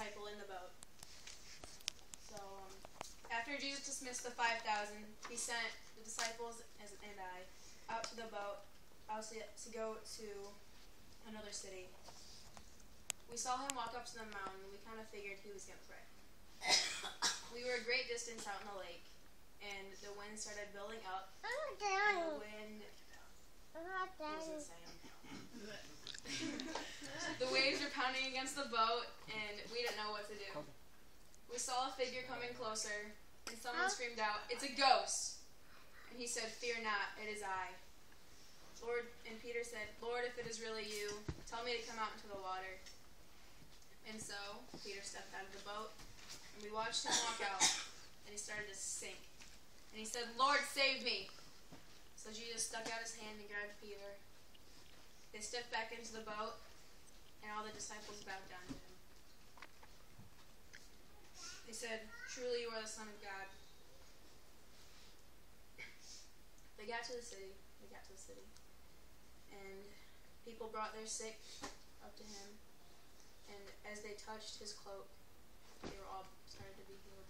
disciple in the boat. So after Jesus dismissed the 5,000, he sent the disciples and I out to the boat to go to another city. We saw him walk up to the mountain. We kind of figured he was going to pray. We were a great distance out in the lake, and the wind started building up. And the wind was insane. The waves were pounding against the boat, and we didn't know what to do. We saw a figure coming closer, and someone screamed out, "It's a ghost!" And he said, "Fear not, it is I." And Peter said, "Lord, if it is really you, tell me to come out into the water." And so Peter stepped out of the boat, and we watched him walk out, and he started to sink. And he said, "Lord, save me." So Jesus stuck out his hand and grabbed Peter. They stepped back into the boat, and all the disciples bowed down to him. They said, "Truly you are the Son of God." They got to the city. And people brought their sick up to him. And as they touched his cloak, they were all started to be healed.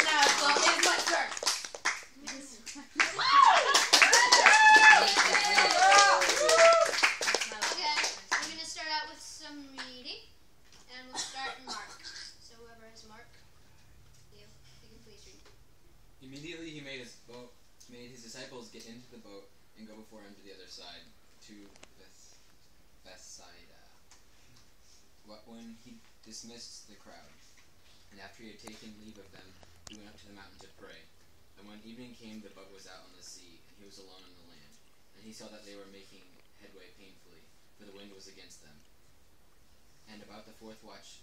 Now it's my turn. Okay, I'm going to start out with some reading, and we'll start in Mark. So whoever has Mark, you can please read. Immediately he made his disciples get into the boat and go before him to the other side, to Bethsaida. When he dismissed the crowd, and after he had taken leave of them, he went up to the mountain to pray. And when evening came, the boat was out on the sea, and he was alone on the land. And he saw that they were making headway painfully, for the wind was against them. And about the fourth watch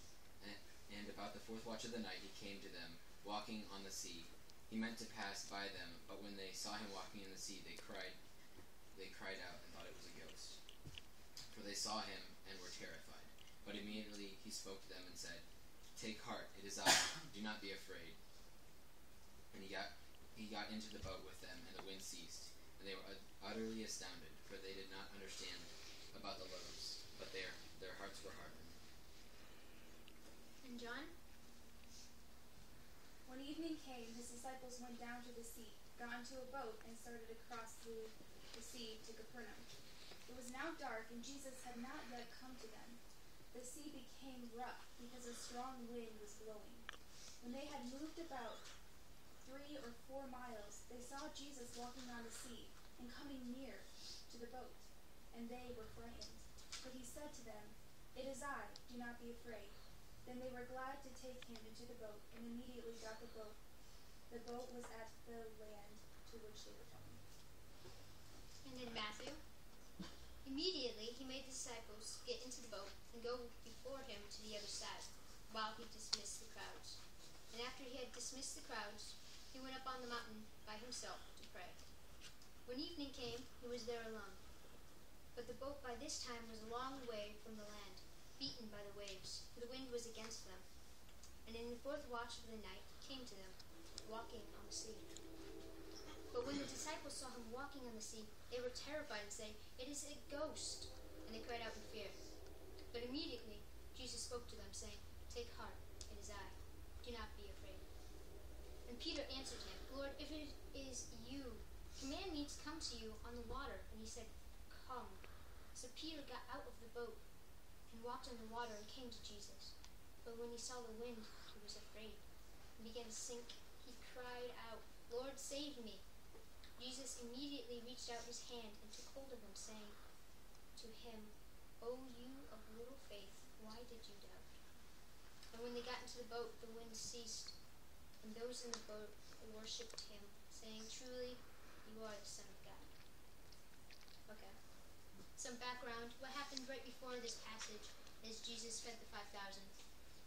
of the night, he came to them, walking on the sea. He meant to pass by them, but when they saw him walking in the sea, they cried out and thought it was a ghost. For they saw him and were terrified. But immediately he spoke to them and said, "Take heart, it is I. Do not be afraid." And he got into the boat with them, and the wind ceased. And they were utterly astounded, for they did not understand about the loaves, but their hearts were hardened. And John? When evening came, his disciples went down to the sea, got into a boat, and started across the sea to Capernaum. It was now dark, and Jesus had not yet come to them. The sea became rough, because a strong wind was blowing. When they had moved about 3 or 4 miles, they saw Jesus walking on the sea, and coming near to the boat, and they were frightened. But he said to them, "It is I, do not be afraid." Then they were glad to take him into the boat, and immediately got the boat. The boat was at the land to which they were going. And in Matthew? Immediately he made the disciples get into the boat and go before him to the other side, while he dismissed the crowds. And after he had dismissed the crowds, he went up on the mountain by himself to pray. When evening came, he was there alone. But the boat by this time was a long way from the land, beaten by the waves, for the wind was against them. And in the fourth watch of the night he came to them, walking on the sea. But when the disciples saw him walking on the sea, they were terrified and said, "It is a ghost!" And they cried out in fear. But immediately Jesus spoke to them, saying, "Take heart, it is I. Do not be afraid." And Peter answered him, "Lord, if it is you, command me to come to you on the water." And he said, "Come." So Peter got out of the boat and walked on the water and came to Jesus. But when he saw the wind, he was afraid and began to sink. He cried out, "Lord, save me." Jesus immediately reached out his hand and took hold of him, saying to him, "O you of little faith, why did you doubt?" And when they got into the boat, the wind ceased, and those in the boat worshipped him, saying, "Truly, you are the Son of God." Okay. Some background. What happened right before this passage is Jesus fed the 5,000.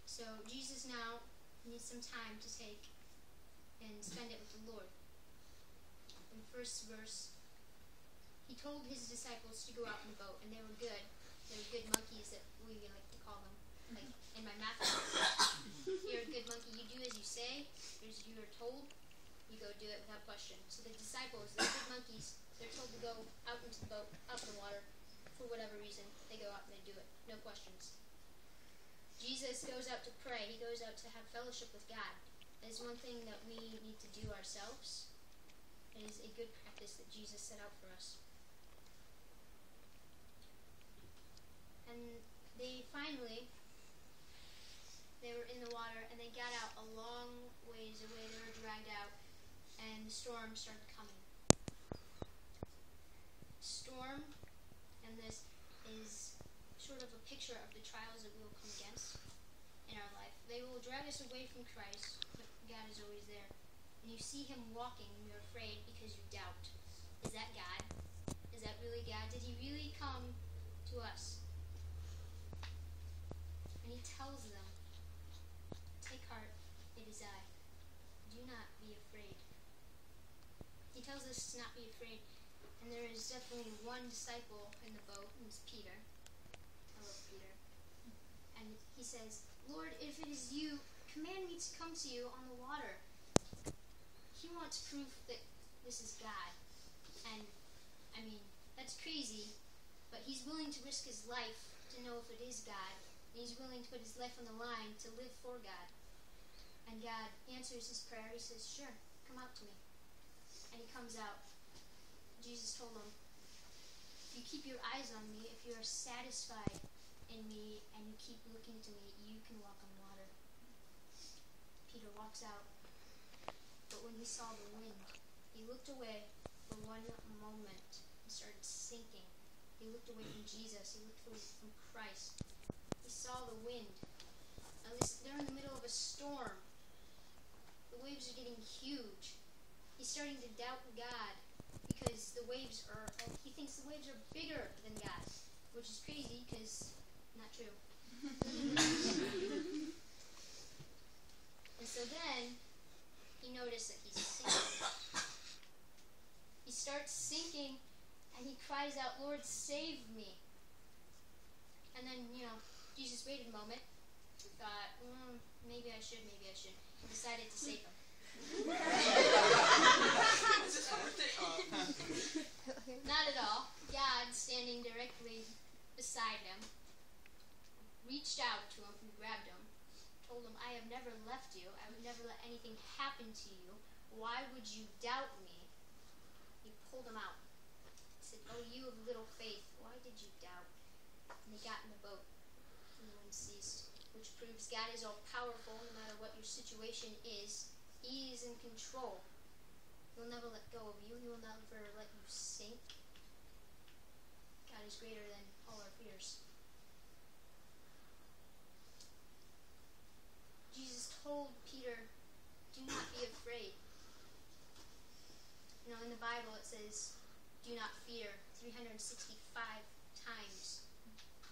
So Jesus now needs some time to take and spend it with the Lord. In the first verse, he told his disciples to go out in the boat, and they were good. They were good monkeys that we like to call them. Like in my math class, you're a good monkey. You do as you say, as you are told. You go do it without question. So the disciples, they're good monkeys. they're told to go out into the boat, out in the water, for whatever reason. They go out and they do it. No questions. Jesus goes out to pray. He goes out to have fellowship with God. That is one thing that we need to do ourselves. It is a good practice that Jesus set out for us. And they were in the water, and they got out a long ways away. They were dragged out, and the storm started coming. Storm, and this is sort of a picture of the trials that we will come against in our life. They will drag us away from Christ, but God is always there. And you see him walking, and you're afraid because you doubt. Is that God? Is that really God? Did he really come to us? And he tells them, take heart, it is I. Do not be afraid. He tells us to not be afraid. And there is definitely one disciple in the boat, and it's Peter. I love Peter. And he says, Lord, if it is you, command me to come to you on the water. He wants proof that this is God. And, I mean, that's crazy, but he's willing to risk his life to know if it is God. And he's willing to put his life on the line to live for God. And God answers his prayer. He says, sure, come out to me. And he comes out. Jesus told him, if you keep your eyes on me, if you are satisfied in me, and you keep looking to me, you can walk on water. Peter walks out. But when he saw the wind, he looked away for one moment and started sinking. He looked away from Jesus. He looked away from Christ. He saw the wind. Now they're in the middle of a storm. The waves are getting huge. He's starting to doubt God because he thinks the waves are bigger than God, which is crazy because not true. And so then he noticed that he's sinking. He starts sinking and he cries out, Lord, save me. And then, Jesus waited a moment, thought, maybe I should. He decided to save him. Not at all. God, standing directly beside him, reached out to him and grabbed him, told him, I have never left you. I would never let anything happen to you. Why would you doubt me? He pulled him out. He said, oh, you of little faith, why did you doubt? And he got in the boat, and the wind ceased, which proves God is all powerful. No matter what your situation is, he is in control. He will never let go of you. He will never let you sink. God is greater than all our fears. Jesus told Peter, do not be afraid. In the Bible it says, do not fear 365 times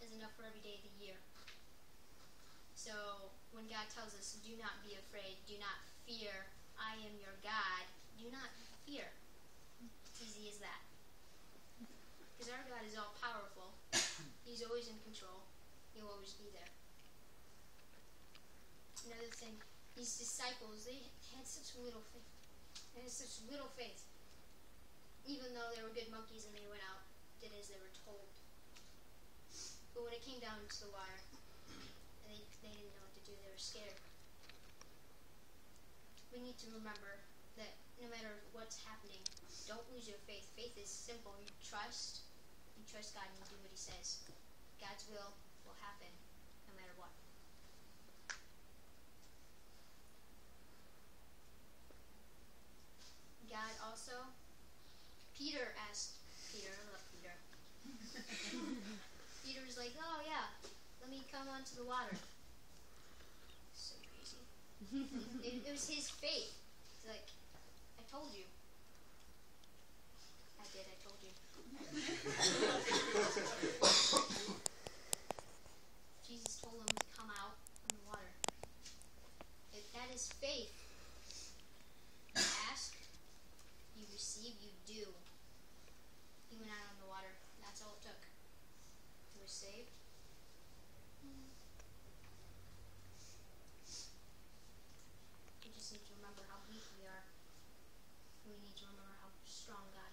is enough for every day of the year. So when God tells us, do not be afraid, do not fear, I am your God, do not fear. It's easy as that. Because our God is all powerful. He's always in control. He'll always be there. Another thing, these disciples, they had such little faith. They had such little faith. Even though they were good monkeys and they went out, did as they were told. But when it came down to the water, they didn't know what to do. They were scared. We need to remember that no matter what's happening, don't lose your faith. Faith is simple. You trust God and you do what he says. God's will happen no matter what. God also, Peter asked Peter, I love Peter. Peter was like, oh yeah, let me come onto the water. So crazy. It was his faith. It's like, I told you. I told you. Jesus told him to come out in the water. If that is faith, you ask, you receive, you do. He went out on the water. That's all it took. He was saved. We just need to remember how weak we are. We need to remember how strong God